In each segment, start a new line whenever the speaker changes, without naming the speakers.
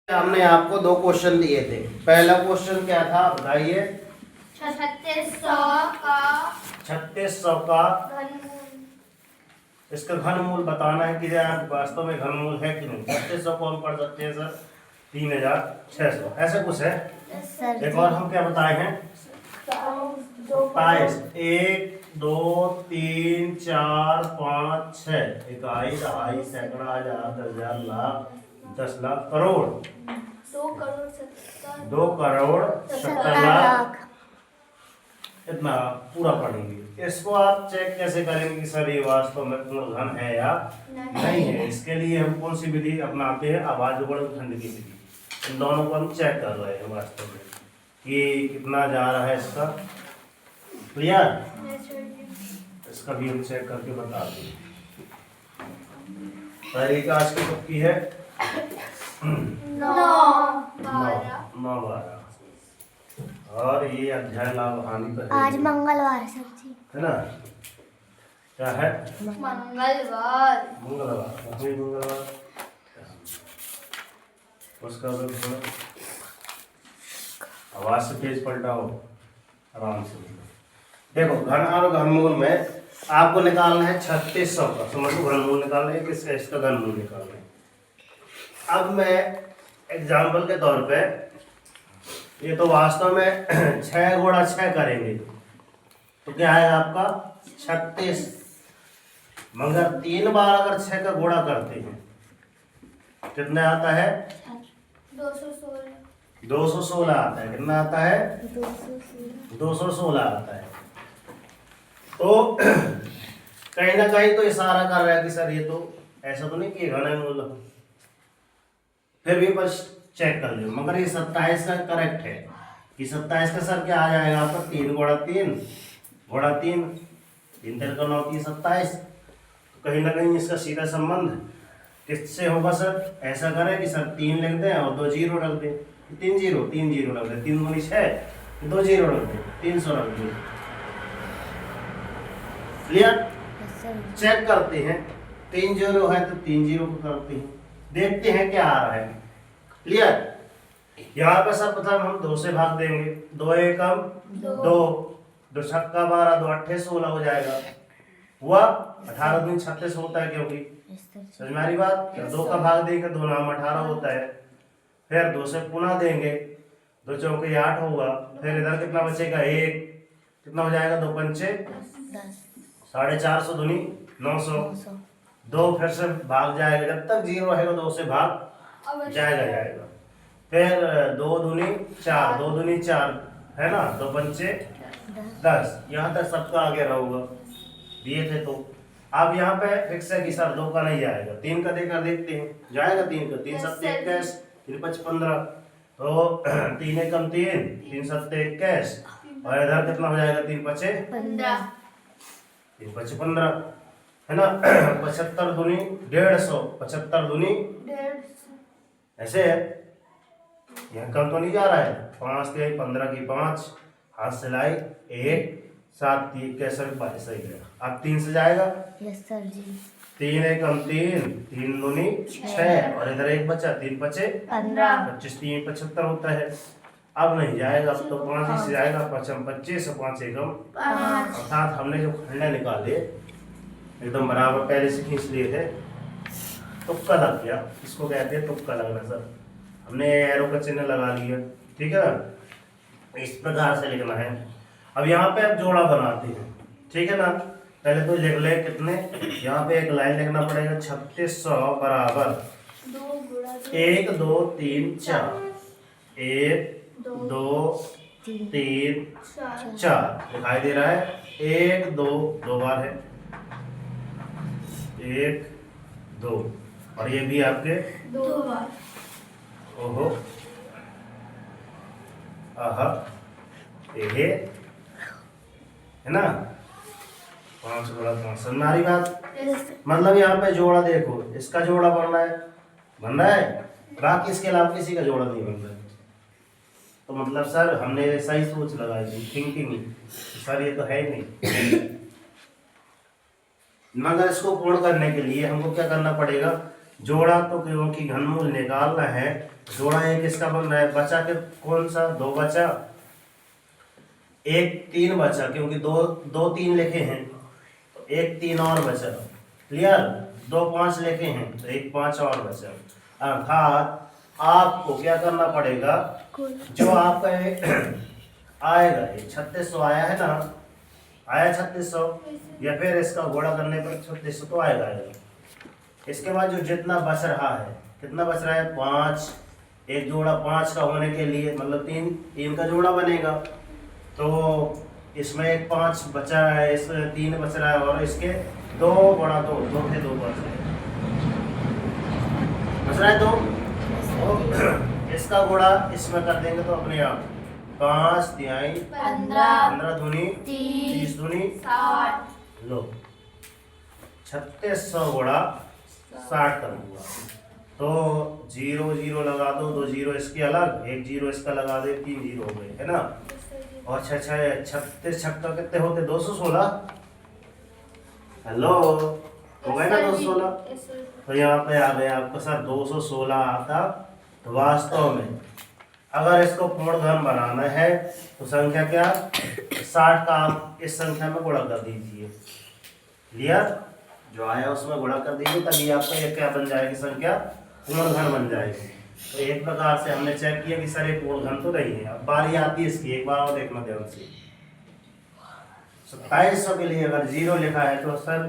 हमने आपको दो क्वेश्चन दिए थे। पहला क्वेश्चन क्या था बताइए। 3600 का इसका घनमूल बताना है कि यार वास्तव में घनमूल है कि नहीं। 3600 को हम पढ़ सकते हैं सर 3600 ऐसे कुछ है। एक और हम क्या बताए हैं 22 1 2 3 4 5 6 इकाई दहाई सैकड़ा हजार 10,000 लाख 10 लाख करोड़ 2 करोड़ 70 लाख इतना पूरा पढ़ेंगे। इसको आप चेक कैसे करेंगे कि सर ये वास्तव में पूर्ण घन है या नहीं है। इसके लिए हम कौन सी विधि अपनाते हैं, आवाज खंड की विधि। इन दोनों को हम चेक कर रहे हैं वास्तव में कि कितना जा रहा है इसका। क्लियर? इसका भी हम चेक करके बता दें। तारीख आज की कब की है 9/12 और ये अध्याय लाभ हानि पर
आज मंगलवार है सर जी,
है ना। क्या है
मंगलवार
मंगलवार उसका थोड़ा आवाज से पेज पलटाओ आराम से। देखो घन और घनमूल में आपको निकालना है 3600 का। समझो घनमूल निकालना है किसका, इसका घनमूल निकालना है। अब मैं एग्जाम्पल के तौर पे ये तो वास्तव में 6 गुणा 6 करेंगे तो क्या आएगा आपका 36। मगर 3 बार अगर 6 का गुणा करते हैं कितना आता है 216 आता है। कितना आता है 216 आता है। तो कहीं ना कहीं तो इशारा कर रहा है कि सर ये तो ऐसा तो नहीं कि घनमूल हो। फिर भी बस चेक कर लो। मगर ये 27 का करेक्ट है कि 27 का सर क्या आ जाएगा आपका 3 गुणा 3 गुणा 3 3 3 का 9 3 27। तो कहीं ना कहीं इसका सीधा संबंध किससे होगा सर। ऐसा करें कि सर 3 लिख दें और 2 जीरो रख दें। 3 जीरो रख दें। 3 दूनी 6 2 जीरो रख दें 300 रख दें। क्लियर? चेक करते हैं 3 जीरो है तो 3 जीरो को करते हैं, देखते हैं क्या आ रहा है। क्लियर? यहाँ पर सब प्रथम हम 2 से भाग देंगे। 2 एकम 2 2 छक्का 12 2 अट्ठे 16 हो जाएगा। हुआ 18 दूनी 36 होता है क्योंकि समझ में आ रही बात। 2 का भाग देंगे 2 नाम 18 होता है। फिर 2 से पुनः देंगे 2 चौके 8 होगा। फिर इधर कितना बचेगा 1 कितना हो जाएगा 2 पंचे 450 दूनी 900। 2 फिर से भाग जाएगा जब तक 0 रहेगा 2 से भाग जाएगा। फिर 2 दूनी 4 2 दूनी 4 है ना 2 पंचे 10। यहाँ तक सबका आगे रहोगा दिए थे। तो अब यहाँ पे फिक्स है कि सर 2 का नहीं जाएगा 3 का देकर देखते हैं। जाएगा 3 का 3 7 21 3 5 15 तो 3 एकम 3 3 7 21 और इधर कितना हो जाएगा 3 5 3 5 15 है ना। 75 दूनी 150 75 दूनी 150 ऐसे है। यहाँ कम तो नहीं जा रहा है। 5 के 15 की 5 हाथ से लाई 1 7 3 कैसे 22 सही है। अब 3 से जाएगा
यस सर जी।
3 एकम 3 3 दूनी 6 और इधर 1 बचा 3 पचे
15
25 3 75 होता है। अब नहीं जाएगा। अब तो 5 से जाएगा 5 25 और 5 एकम 5 अर्थात हमने जो खंडे निकाले एकदम बराबर पहले से खींच लिए थे। तुक्का लग गया। इसको कहते हैं तुक्का लगना सर। हमने एरो का चिन्ह लगा लिया। ठीक है ना। इस प्रकार से लिखना है। अब यहाँ पे अब जोड़ा बनाते हैं। ठीक है ना। पहले तो लिख ले कितने। यहाँ पे एक लाइन लिखना पड़ेगा 3600 बराबर 1 2 3 4 1 2 3 4 दिखाई दे रहा है। 1 2 2 बार है 1 2 और ये भी आपके
2 बार।
ओहो आहा ये है ना 5 गुणा 5 समझ बात। मतलब यहाँ पे जोड़ा देखो इसका जोड़ा बन रहा है बाकी इसके अलावा किसी का जोड़ा नहीं बन रहा है। तो मतलब सर हमने सही सोच लगाई थी थिंकिंग सर ये तो है ही नहीं। मगर इसको पूर्ण करने के लिए हमको क्या करना पड़ेगा जोड़ा तो क्योंकि घनमूल निकालना है, जोड़ा एक इसका बन रहा है, बचा के कौन सा, 2 बचा, एक 3 बचा क्योंकि दो दो 3 लिखे हैं तो एक 3 और बचा। क्लियर? 2 5 लिखे हैं तो एक 5 और बचा। अर्थात आपको क्या करना पड़ेगा, जो आपका आएगा, ये 3600 आया है ना, आया 3600, या फिर इसका गुणा करने पर 3600 तो आएगा। इसके बाद जो जितना बच रहा है, कितना बच रहा है, 5, एक जोड़ा 5 का होने के लिए मतलब 3 का जोड़ा बनेगा, तो इसमें एक 5 बचा है, इसमें 3 बच रहा है, और इसके 2 गुणा 2, 2 के 2 बच रहा है 2, तो इसका गुणा इसमें कर देंगे तो अपने आप 5 तिहाई 15 दूनी 30 दूनी 60, लो 3600 गुणा 60 कर दूंगा, तो 0 0 लगा दो, 2 0 इसके अलग, 1 0 इसका लगा दे, 3 0 हो गए, है ना। और 36 छक्का कितने होते, 216, हेलो, हो गए ना 216, तो यहाँ पे आ गया आपका सर 216 आता। तो वास्तव में अगर इसको पूर्ण घन बनाना है तो संख्या क्या, 60 का आप इस संख्या में गुणा कर दीजिए। क्लियर? जो आया उसमें गुणा कर दीजिए, तभी आपका ये क्या बन जाएगी, संख्या पूर्ण घन बन जाएगी। तो एक प्रकार से हमने चेक किया कि सर ये पूर्ण घन तो नहीं है। अब बारी आती है इसकी, एक बार और देखना ध्यान से। 2700 के लिए अगर 0 लिखा है तो सर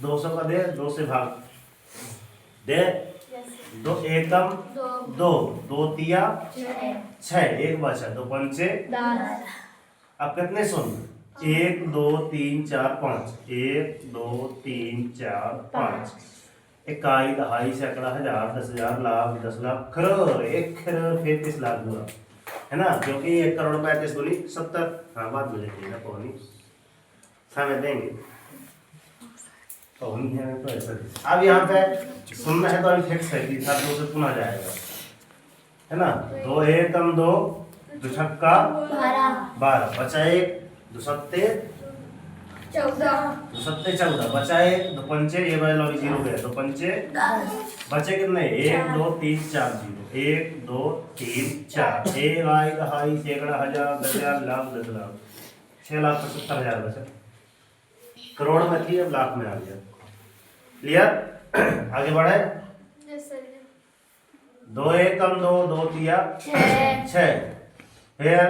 200 का दे, 2 से भाग दे, 2 एकम 2, 2 तिया 6, एक बचा, 2 पंचे 10। अब कितने सुन, 1 2 3 4 5, 1 2 3 4 5, इकाई दहाई सैकड़ा हजार 10,000 लाख 10 लाख करोड़ 1 करोड़ 35 लाख हुआ, है ना, क्योंकि 1 करोड़ 35 दूनी 70। हाँ बात बोलेगी ना, पौनी समय देंगे पौनी है तो ऐसा। अब यहाँ पे सुनना है तो अभी फिक्स है कि 2 से पुनः जाएगा, है ना। 2 एकम 2, 2 छक्का 12, बचा 1, 2 सत्ते 14, बचा 1, 2 पंचे, ये वाला भी 0 गया, 2 पंचे 10, बचे कितने, 1 2 3 4 0, 1 2 3 4, एक आई दहाई सैकड़ा हजार 10,000 लाख 10 लाख 6,75,000 बचा। करोड़ में थी, अब लाख में आ गया। क्लियर? आगे बढ़े। 2 एकम 2, 2 तिया 6, फिर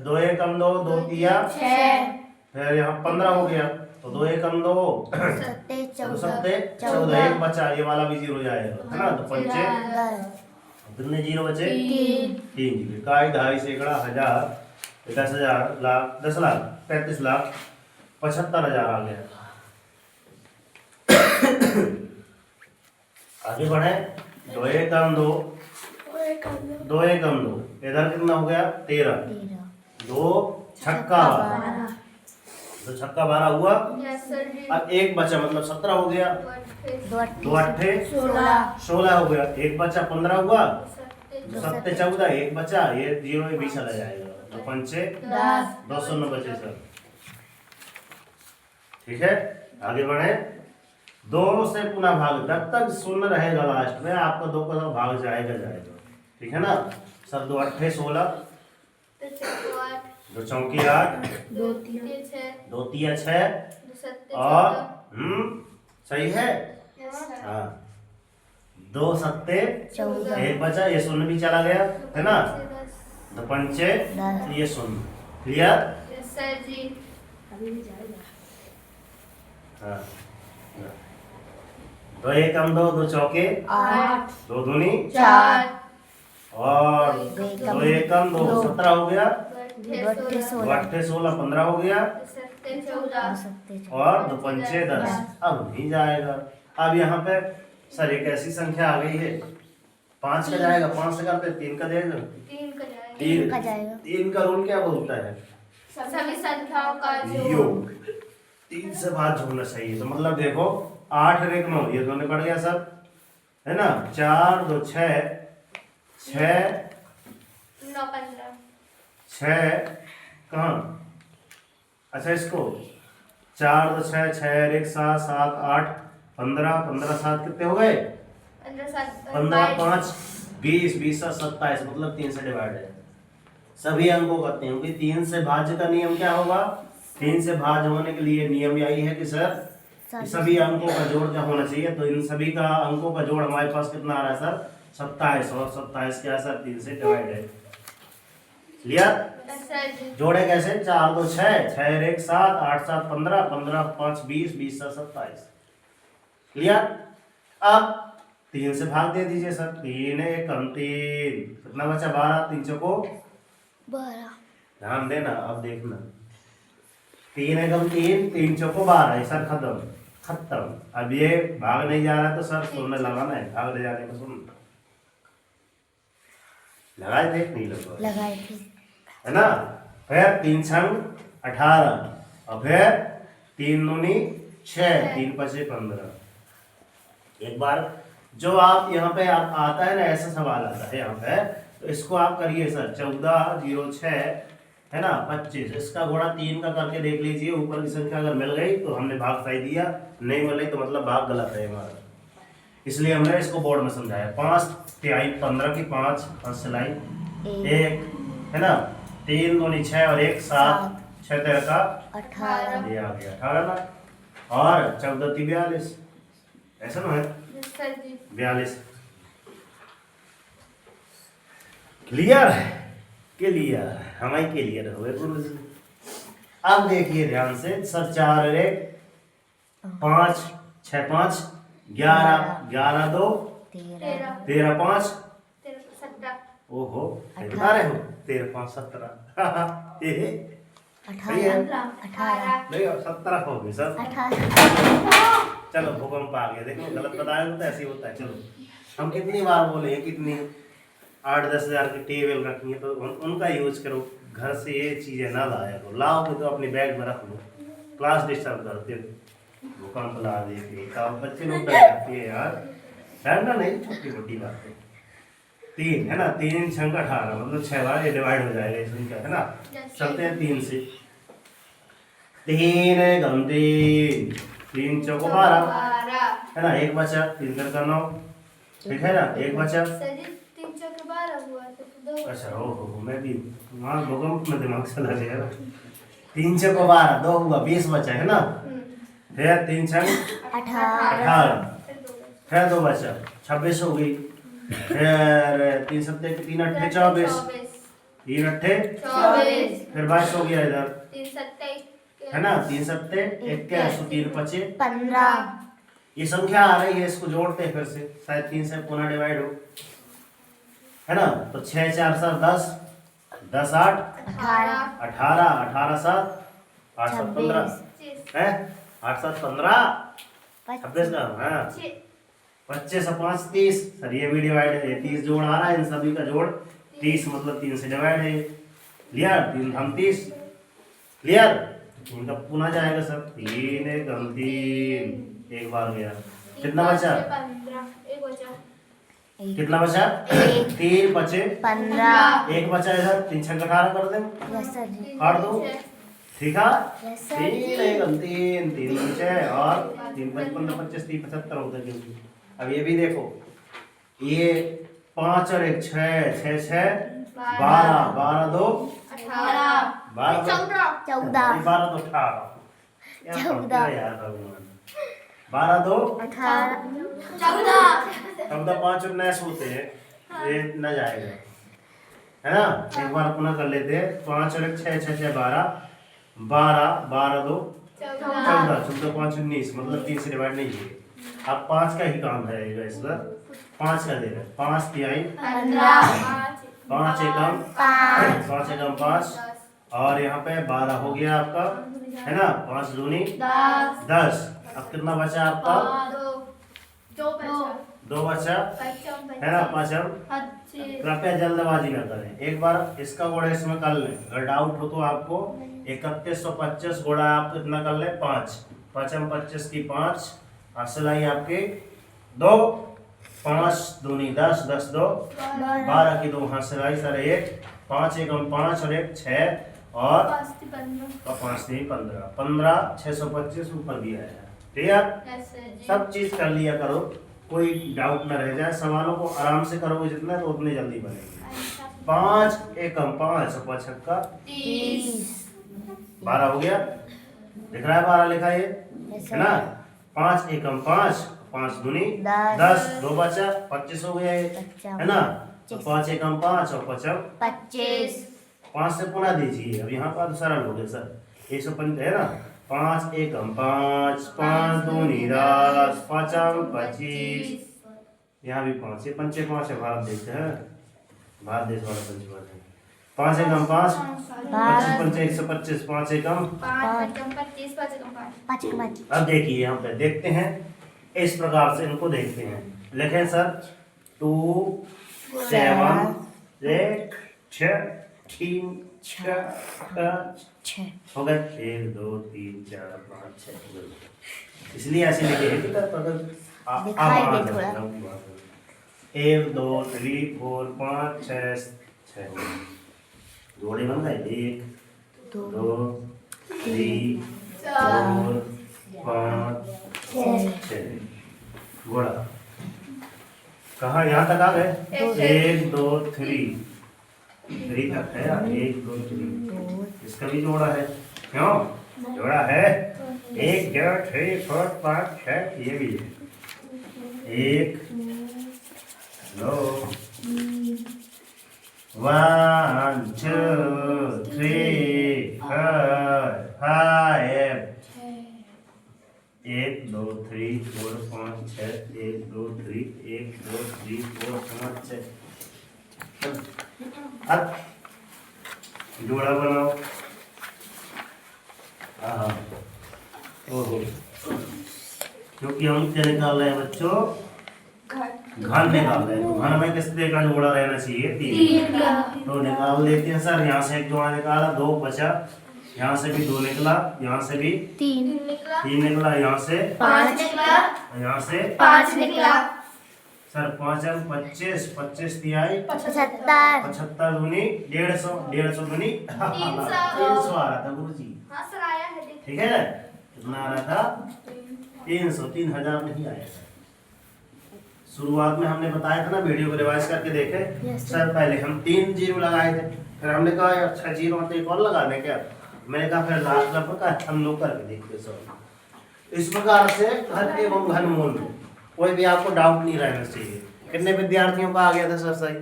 2 एकम 2, 2 तिया 6, फिर यहाँ 15 हो गया, तो 2 एकम 2, 2 सत्ते 14, एक बचा, ये वाला भी 0 जाएगा, है ना। तो पंचे कितने 0 बचे, 3 0, इकाई दहाई सैकड़ा हजार 10,000 लाख 10 लाख 35 लाख 75,000 आ गया। आगे बढ़े। 2 एकम 2, 2 एकम 2, इधर कितना हो गया, 13, 2 छक्का 12, तो छक्का 12 हुआ, और एक बचा मतलब 17 हो गया, 2 अट्ठे 16 हो गया, एक बचा 15 हुआ, 2 सत्ते 14, एक बचा, ये 0 में भी चला जाएगा, 2 पंचे 10, 2 शून्य बचे सर। ठीक है, आगे बढ़े। दोनों से पुनः भाग, जब तक शून्य रहेगा लास्ट में आपका 2 का भाग जाएगा। ठीक है ना सर। 2 अट्ठे 16, 2 चौकी 8, 2 तिया 6, और सही है, हाँ 2 सत्ते 14, एक बचा, ये शून्य भी चला गया, है ना। 2 पंचे ये शून्य। क्लियर? हाँ 2 एकम 2, 2 चौके 8, 2 दूनी 4, और 2 एकम 2 17 हो गया, 2 अट्ठे 16 15 हो गया, और 2 पंचे 10, अब नहीं जाएगा। अब यहाँ पे सर एक ऐसी संख्या आ गई है, 5 का जाएगा, 5 से करते 3 का देगा, 3 का रूल क्या बोलता है,
सभी संख्याओं का
योग। 3 से बात जोड़ना चाहिए, तो मतलब देखो 8 और 1 9, ये दोनों पड़ गया सब, है ना। 4 2 6, 6
9 15,
6 कहाँ, अच्छा इसको 4 2 6, 6 1 7, 7 8 15, 15 7 कितने हो गए 15 5 20 20 27 मतलब 3 से डिवाइड है। सभी अंकों का क्योंकि 3 से भाज्य का नियम क्या होगा? 3 से भाज्य होने के लिए नियम यही है कि सर कि सभी अंकों का जोड़ क्या होना चाहिए। तो इन सभी का अंकों का जोड़ हमारे पास कितना आ रहा है सर? 27 और 27 क्या है सर? 3 से डिवाइड है। क्लियर? जोड़े कैसे? 4 2 6 6 1 7 8 7 15 15 5 20 20 7 27। क्लियर? अब 3 से भाग दे दीजिए सर। 3 1 3 कितना बचा? 12 3 चौको
12।
ध्यान देना, अब देखना 3 एकम 3 3 चौको 12 सर खत्म खत्म। अब ये भाग नहीं जा रहा तो सर शून्य लगाना है, भाग ले जाने का शून्य लगाए थे नहीं
लगाए थे
है ना। फिर 3 छंग 18 और फिर 3 दूनी 6 3 पचे 15। एक बार जो आप यहाँ पे आप आता है ना ऐसा सवाल आता है यहाँ पे, तो इसको आप करिए सर 14 0 6 है ना 25 इसका गुणा 3 का करके देख लीजिए। ऊपर की संख्या अगर मिल गई तो हमने भाग सही दिया, नहीं मिल गई तो मतलब भाग गलत है हमारा। इसलिए हमने इसको बोर्ड में समझाया। 5 तिहाई 15 की 5 सिलाई 1 है ना, 3 दूनी 6 और 1 7 6 13 का
18।
ये आ गया 18 ना, और 14 ती 42 ऐसा ना है 42। क्लियर? क्लियर हमारी क्लियर हो गए गुरु जी। अब देखिए ध्यान से सर 4 1 5 6 5 11 11 2
13
13 5
17
ओहो बता रहे हो 13 5 17 ये सही है
18
नहीं 17 हो गई सर।
18
चलो भूकंप आ गया, देखो गलत बताया तो ऐसे ही होता है। चलो हम कितनी बार बोले कितनी 8-10 हज़ार की टेबल रखनी है तो उनका यूज करो। घर से ये चीजें ना लाया करो, लाओगे तो अपने बैग में रख लो। क्लास डिस्टर्ब करते हो, भूकंप ला देते हो, बच्चे लोग डर जाते हैं यार। डरना नहीं, छोटी मोटी बात है। 3 है ना, 3 छंग 18 मतलब 6 बार ये डिवाइड हो जाएगा इस संख्या है ना। चलते हैं 3 से। 3 गम 3 3 चौको 12 है ना, एक बचा 3 कर 9 ठीक है ना, एक बचा। अच्छा हो मैं भी वहाँ भूकंप में दिमाग चला गया ना। 3 चौको 12 2 हुआ 20 बचा है ना। फिर 3 छंग 18 फिर 2 बचा 26 हो गई। फिर 3 सत्ते 3 अट्ठे 24 3 अट्ठे
24
फिर 22 हो गया इधर
3 सत्ते
है ना। 3 सत्ते 21 3 पचे
15
ये संख्या आ रही है, इसको जोड़ते हैं फिर से, शायद 3 से पुनः डिवाइड हो है ना। तो 6 4 7 10 10 8
18
18 18 7 8 7 15 है 8 7 15 26 का हाँ 25 और 5 30 सर ये भी डिवाइड है। 30 जोड़ आ रहा है, इन सभी का जोड़ 30 मतलब 3 से डिवाइड है। क्लियर? 3 हम 30 क्लियर। इनका पुनः जाएगा सर 3 1 3 एक बार गया कितना बचा?
15
कितना बचा? 3 बचे
15
एक बचा इधर 3 6 18 कर दे
यस सर जी
काट दो ठीक है।
यस सर
3 1 3 3 बचे और 3 5 15 25 30 75 होता है क्योंकि अब ये भी देखो ये 5 और 1 6 6 6 12 12 2
18
12
14
14
12 तो 18 यार पढ़ते हो यार भगवान। 12 2
18
14 5 और 9 होते हैं, ये न जाएगा है ना। एक बार पुनः कर लेते हैं 5 और 1 6 6 6 12 12 12 2 14 14 5 19 मतलब 3 से डिवाइड नहीं है। अब 5 का ही काम रहेगा इस बार 5 का दे रहे 5 तिहाई 5 एकम 5 एकम 5 और यहाँ पे 12 हो गया आपका है ना। 5 दूनी 10 अब कितना बचा आपका? 2 बचा है ना। 5 हम कृपया जल्दबाजी न करें, एक बार इसका गुणा इसमें कर लें। अगर डाउट हो तो आपको 3125 गुणा आप कितना कर लें 5 5 हम 25 की 5 सिलाई आपके 2 5 दूनी 10 10 2 12 की 2 हाथ सिलाई सर 1 5 एक हम 5 और 1 6 और 5 नहीं 15 15 625 ऊपर दिया है। ठीक है सब चीज कर लिया करो, कोई डाउट ना रह जाए, सवालों को आराम से करोगे जितना तो उतनी जल्दी बनेंगे। 5 एकम 5 और 5 छक्का
30
12 हो गया। दिख रहा है 12 लिखा ये, है ना। 5 एकम 5 5 दूनी 10 2 बचा 25 हो गया ये, है ना। तो 5 एकम 5 और 5
25
5 से पुनः दीजिए। अब यहाँ पर सरल हो गया सर, 105 है ना। 5 एकम 5 5 दूनी 10 5 25, यहाँ भी 5 ये पंचे 5 है, भारत देश है, भारत देश वाला पंच है। 5 एकम 5 25 पंचे 125 5 एकम
5 25 5
5
अब देखिए यहाँ पे देखते हैं, इस प्रकार से इनको देखते हैं। लिखें सर 2 7 1 6 3 6 हो गए 1 2 3 4 5 6, इसलिए ऐसे लिखे हैं कि
दिखाई दे थोड़ा।
1 2 3 4 5 6 जोड़े बन गए 1 2 3 4 5 6 घोड़ा कहाँ, यहाँ तक आ गए 1 2 3 तक है यार, 1 2 3 इसका भी जोड़ा है, क्यों जोड़ा है 1 2 3 4 5 6 ये भी है 1 2 1 2 3 4 5 1 2 3 4 5 6 1 2 3 1 2 3 4 5 6। अब जोड़ा बनाओ। हाँ ओहो, क्योंकि हम क्या निकाल रहे हैं बच्चों, घन निकाल रहे हैं। तो घन में किस तरह का जोड़ा रहना चाहिए 3 तो निकाल लेते हैं सर। यहाँ से एक जोड़ा निकाला 2 बचा, यहाँ से भी 2 निकला, यहाँ से भी
3
3 निकला, यहाँ से
5 निकला,
यहाँ से
5 निकला
सर 5 25 25 तिहाई
75
75 दूनी 150 150 दूनी 300 आ रहा था गुरु जी,
हाँ सर आया है देखिए।
ठीक है ना। कितना आ रहा था 300, 3000 नहीं आया था। शुरुआत में हमने बताया था ना, वीडियो को रिवाइज करके देखे
Yes, sir.
सर। पहले हम 3 जीरो लगाए थे, फिर हमने कहा यार 6 जीरो तो एक और लगा दें क्या। मैंने कहा फिर लास्ट में पता हम लोग करके देखते सर। इस प्रकार से हर एवं घनमूल में कोई भी आपको डाउट नहीं रहना चाहिए। कितने विद्यार्थियों का आ गया था सर सही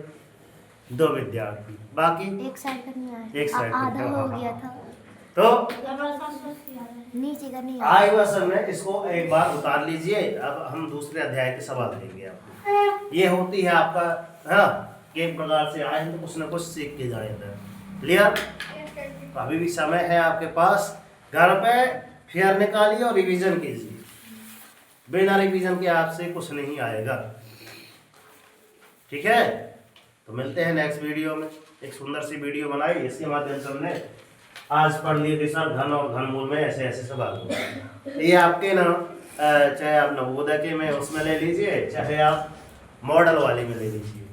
2 विद्यार्थी, बाकी
एक साइड का नहीं आया,
एक साइड का,
आधा
हाँ,
हो
हाँ,
गया
हाँ।
था,
जबरदस्त
नीचे का नहीं आया।
आए हुआ सर ने इसको एक बार उतार लीजिए। अब हम दूसरे अध्याय के सवाल देंगे आपको। ये होती है आपका है ना, एक प्रकार से आए हैं तो कुछ ना कुछ सीख के जाएगा। क्लियर। अभी भी समय है आपके पास, घर पे फेयर निकालिए और रिवीजन कीजिए। बिना रिवीजन के आपसे कुछ नहीं आएगा, ठीक है। तो मिलते हैं नेक्स्ट वीडियो में। एक सुंदर सी वीडियो बनाई, इसके माध्यम से हमने आज पढ़ लिए कि सर घन और घनमूल में ऐसे ऐसे सवाल होंगे। ये आपके ना चाहे आप नवोदय के में उसमें ले लीजिए, चाहे आप मॉडल वाले में ले लीजिए,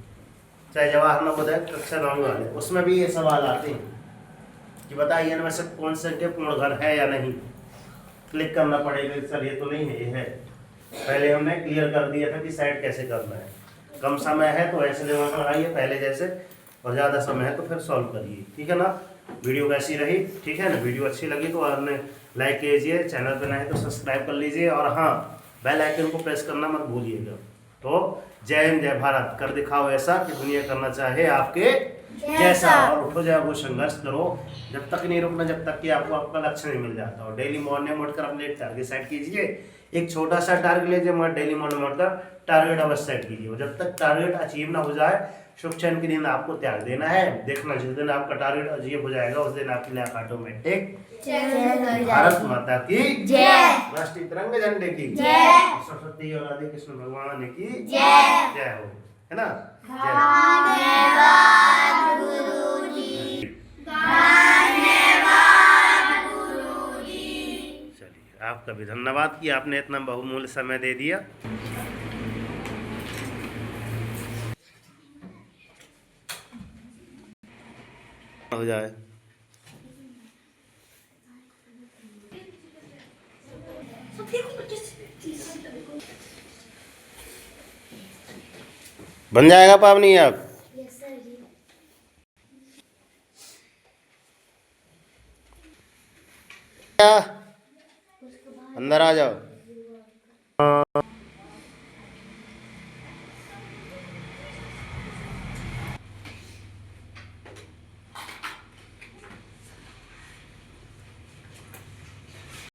चाहे जवाहर नवोदय कक्षा 9 वाले, उसमें भी ये सवाल आते हैं कि बताइए इनमें से कौन से के पूर्ण घन है या नहीं। क्लिक करना पड़ेगा सर ये तो नहीं है, ये है। पहले हमने क्लियर कर दिया था कि सेट कैसे करना है। कम समय है तो ऐसे दिमाग लगाइए पहले जैसे, और ज़्यादा समय है तो फिर सॉल्व करिए, ठीक है ना। वीडियो कैसी रही, ठीक है ना। वीडियो अच्छी लगी तो आपने लाइक कीजिए, चैनल पर नए तो सब्सक्राइब कर लीजिए, और हाँ बेल आइकन को प्रेस करना मत भूलिएगा। तो जय हिंद जय भारत कर दिखाओ ऐसा कि दुनिया करना चाहे आपके जैसा, और उठो जाओ संघर्ष करो, जब तक नहीं रुकना जब तक कि आपको आपका लक्ष्य नहीं मिल जाता। और डेली मॉर्निंग उठकर अपने टारगेट सेट कीजिए। एक छोटा सा टारगेट लीजिए, मगर डेली मॉर्निंग उठकर टारगेट अवश्य सेट कीजिए। और जब तक टारगेट अचीव ना हो जाए, सुख चैन की नींद आपको त्याग देना है। देखना जिस दिन आपका टारगेट अचीव हो जाएगा उस दिन आपकी लाइफ ऑटोमेटिक। भारत माता की
जय।
राष्ट्रीय तिरंगे झंडे की
जय।
सरस्वती और राधे कृष्ण भगवान की
जय।
जय हो, है ना।
धन्यवाद गुरुजी।
चलिए आपका भी धन्यवाद कि आपने इतना बहुमूल्य समय दे दिया। हो जाए
So,
बन जाएगा पावनी अब?
यस सर जी।
अंदर आ जाओ।